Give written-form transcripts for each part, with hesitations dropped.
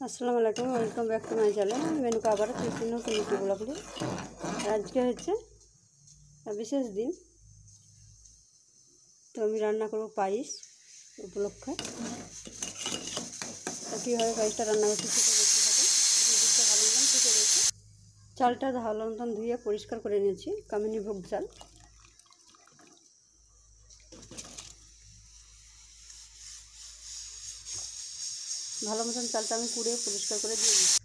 আসসালামু আলাইকুম, welcome back to my channel. মেনুকে আবার কৃষ্ণ মিষ্টি ব্লগলি। আজকে হচ্ছে বিশেষ দিন, তো আমি রান্না করবো পায়েস উপলক্ষে। কীভাবে পায়েসটা রান্না করছি সেটা দেখতে থাকুন। দুধটা ভালো মতন ফুটে রয়েছে, চালটা ভালো মতন ধুয়ে পরিষ্কার করে নিয়েছি, কামিনী ভোগ চাল। ভালো মতন চালটা আমি কুড়ে পরিষ্কার করে দিয়ে দিচ্ছি।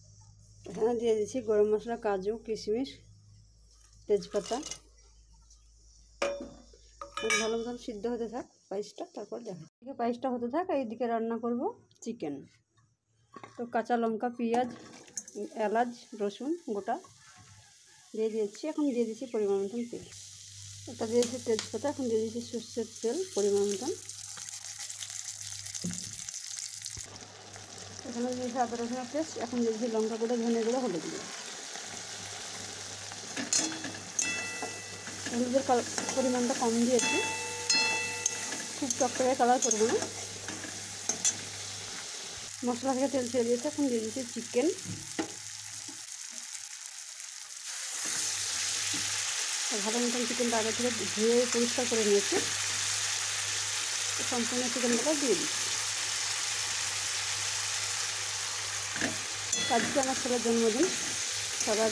এখানে দিয়ে দিচ্ছি গরম মশলা, কাজু, কিশমিশ, তেজপাতা। ভালো মতন সিদ্ধ হতে থাক পায়েসটা, তারপর দেখা। এদিকে পায়েসটা হতে থাক, এইদিকে রান্না করব চিকেন। তো কাঁচা লঙ্কা, পেঁয়াজ, এলাচ, রসুন গোটা দিয়ে দিয়েছি। এখন দিয়ে দিচ্ছি পরিমাণ মতন তেল। এটা দিয়েছি তেজপাতা, এখন দিয়ে দিচ্ছি সর্ষের তেল পরিমাণ মতন। এখানে দিয়েছি আদা রসুনের পেস্ট। এখন দিয়েছি লঙ্কা গুঁড়ো, ধনে গুঁড়ো, হলুদ গুঁড়ো। হলুদের পরিমাণটা কম দিয়েছি, খুব টকটকে কালার করবো না। মশলা থেকে তেল ছেড়ে দিয়েছে। এখন দিয়ে দিচ্ছি চিকেন। ভালো মতন চিকেনটা আগে থেকে ধুয়ে পরিষ্কার করে নিয়েছি, সম্পূর্ণ চিকেনটা দিয়ে দিচ্ছি। আজকে আমার ছেলের জন্মদিন, সবার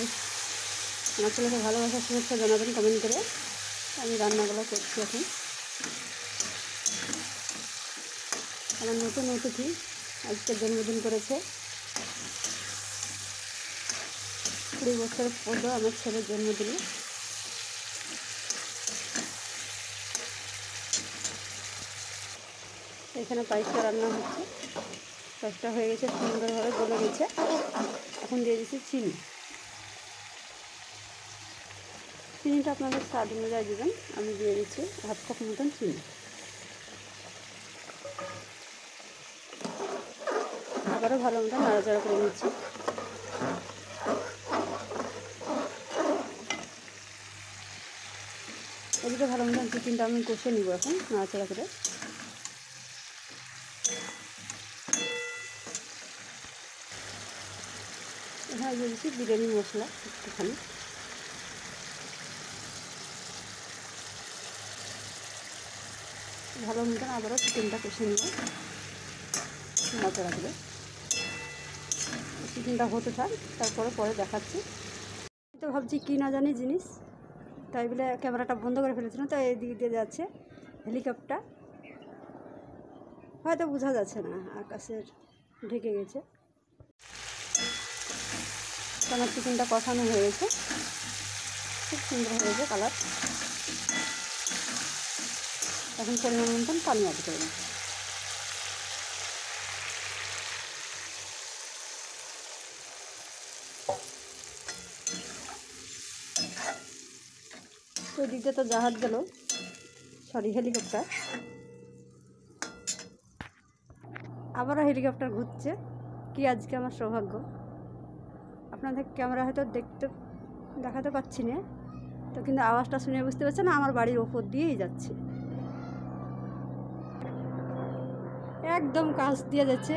আমার ছেলেকে ভালোবাসার শুভেচ্ছা জানাবেন কমেন্ট করে। আমি রান্নাগুলো করছি এখন। আমার নতুন অতিথি আজকে জন্মদিন করেছে। 20 বছর পর আমার ছেলের জন্মদিনে। এখানে পায়েসটা রান্না হচ্ছে, পায়েসটা হয়ে গেছে, সুন্দরভাবে গলে গেছে। এখন দিয়ে দিচ্ছি চিনি। চিনিটা আপনাদের স্বাদ অনুযায়ী দেবেন। আমি দিয়ে দিচ্ছি 1/2 কাপ মতন চিনি। আবারও ভালো মতন নাড়াচাড়া করে নিচ্ছি। এদিকে ভালো মতন চিকেনটা আমি কষে নিব এখন নাড়াচাড়া করে। এখানে দিয়ে দিচ্ছি বিরিয়ানি মশলা একটুখানি। ভালো মতন আবারও চিকেনটা কষে নিব নাড়াচাড়া করে। চিকেনটা হতে থাক, তারপরে পরে দেখাচ্ছি। তো ভাবছি কী না জানি জিনিস, তাই বলে ক্যামেরাটা বন্ধ করে ফেলেছিলাম। তো এই দিক দিয়ে যাচ্ছে হেলিকপ্টার, হয়তো বোঝা যাচ্ছে না, আকাশের ঢেকে গেছে। আমার চিকেনটা কষানো হয়ে গেছে, খুব সুন্দর হয়েছে কালার। এখন পরিমাণ মতন পানি অ্যাড করে দিই। তো দিকটা তো জাহাজ গেল, সরি হেলিকপ্টার। আবারও হেলিকপ্টার ঘুরছে। কি আজকে আমার সৌভাগ্য। আপনাদের ক্যামেরা হয়তো দেখাতে পাচ্ছি না, তো কিন্তু আওয়াজটা শুনে বুঝতে পারছেন আমার বাড়ির ওপর দিয়েই যাচ্ছে। একদম কাছ দিয়ে যাচ্ছে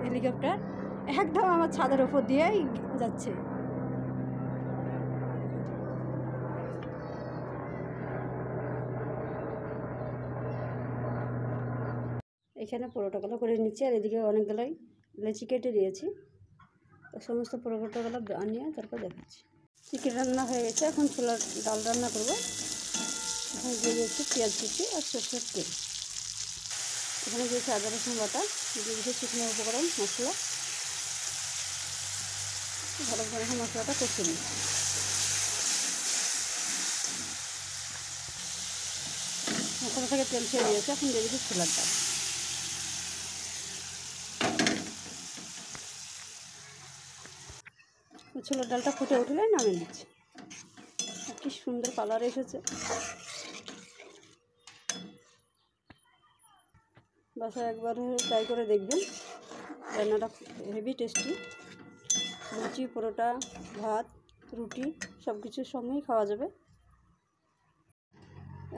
হেলিকপ্টার, একদম আমার ছাদের ওপর দিয়েই যাচ্ছে। এখানে পরোটাগুলো করে নিচ্ছি, আর এদিকে অনেকগুলোই লেচি কেটে দিয়েছি। তো সমস্ত পরোটাগুলো বানিয়ে তারপর দেখাচ্ছি। চিকেন রান্না হয়ে গেছে, এখন ছোলার ডাল রান্না করবো। এখানে দিয়ে দিয়েছি পেঁয়াজ কুচি আর সরষের তেল। এখানে দিয়েছি আদা রসুন বাটা, দিয়ে দিয়েছি শুকনো উপকরণ মশলা। ভালো করে এখন মশলাটা কষে নিই। মশলা থেকে তেল ছেড়ে দিয়েছে, এখন দিয়ে দিয়েছি ছোলার ডাল। ছোলার ডালটা ফুটে উঠলে নামিয়ে দিচ্ছি। কি সুন্দর কালার এসেছে। বাসায় একবার ট্রাই করে দেখবেন, রান্নাটা হেভি টেস্টি। লুচি, পরোটা, ভাত, রুটি সব কিছুর সঙ্গেই খাওয়া যাবে।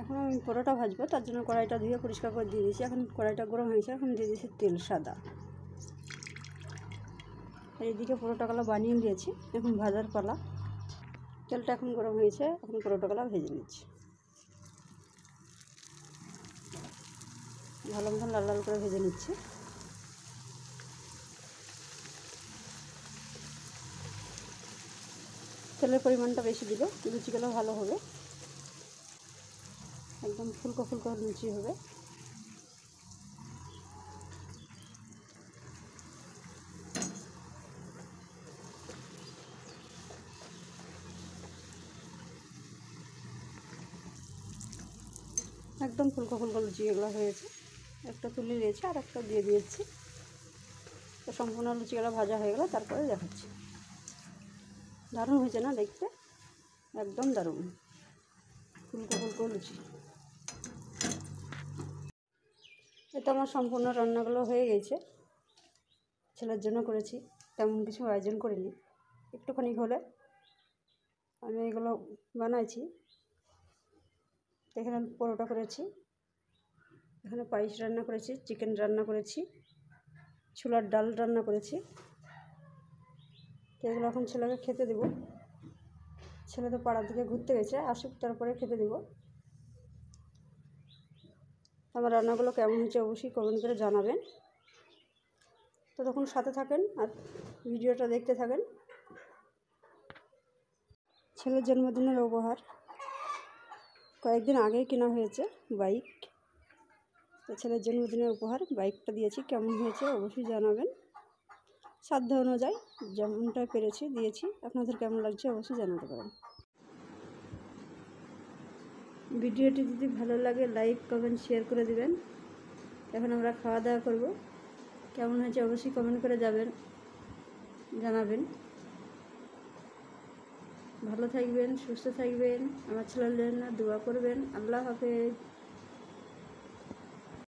এখন আমি পরোটা ভাজবো, তার জন্য কড়াইটা ধুয়ে পরিষ্কার করে দিয়ে দিয়েছি। এখন কড়াইটা গরম হয়েছে, এখন দিয়ে দিয়েছি তেল সাদা। আর এদিকে পরোটাগুলো বানিয়ে নিয়েছি, এখন ভাজার পালা। তেলটা এখন গরম হয়েছে, এখন পরোটাগুলো ভেজে নিচ্ছি। ভালো মতন লাল লাল করে ভেজে নিচ্ছি। তেলের পরিমাণটা বেশি দিলে লুচিগুলো ভালো হবে, একদম ফুলকো ফুলকো লুচি হবে। একদম ফুলকো ফুলকো লুচি এগুলো হয়েছে। একটা তুলে নিয়েছি আর একটা দিয়ে দিয়েছি। তো সম্পূর্ণ লুচিগুলো ভাজা হয়ে গেলো, তারপরে দেখাচ্ছি। দারুণ হয়েছে না দেখতে, একদম দারুণ ফুলকো ফুলকো লুচি। এতো আমার সম্পূর্ণ রান্নাগুলো হয়ে গেছে। ছেলের জন্য করেছি, তেমন কিছু আয়োজন করিনি, একটুখানি হলে আমি এগুলো বানাইছি। এখানে পরোটা করেছি, এখানে পায়েস রান্না করেছি, চিকেন রান্না করেছি, ছোলার ডাল রান্না করেছি। তো এগুলো এখন ছেলেকে খেতে দেবো। ছেলে তো পাড়ার দিকে ঘুরতে গেছে, আসুক তারপরে খেতে দেবো। আমার রান্নাগুলো কেমন হয়েছে অবশ্যই কমেন্ট করে জানাবেন। তো তখন সাথে থাকেন আর ভিডিওটা দেখতে থাকেন। ছেলের জন্মদিনের উপহার কয়েকদিন আগেই কেনা হয়েছে বাইক। তো ছেলের জন্মদিনের উপহার বাইকটা দিয়েছি, কেমন হয়েছে অবশ্যই জানাবেন। সাধ্য অনুযায়ী যেমনটা পেরেছি দিয়েছি, আপনাদের কেমন লাগছে অবশ্যই জানাতে পারেন। ভিডিওটি যদি ভালো লাগে লাইক কমেন্ট শেয়ার করে দিবেন। এখন আমরা খাওয়া দাওয়া করব, কেমন হয়েছে অবশ্যই কমেন্ট করে জানাবেন। ভালো থাকবেন, সুস্থ থাকবেন, আমার ছেলের জন্য দোয়া করবেন। আল্লাহ হাফেজ।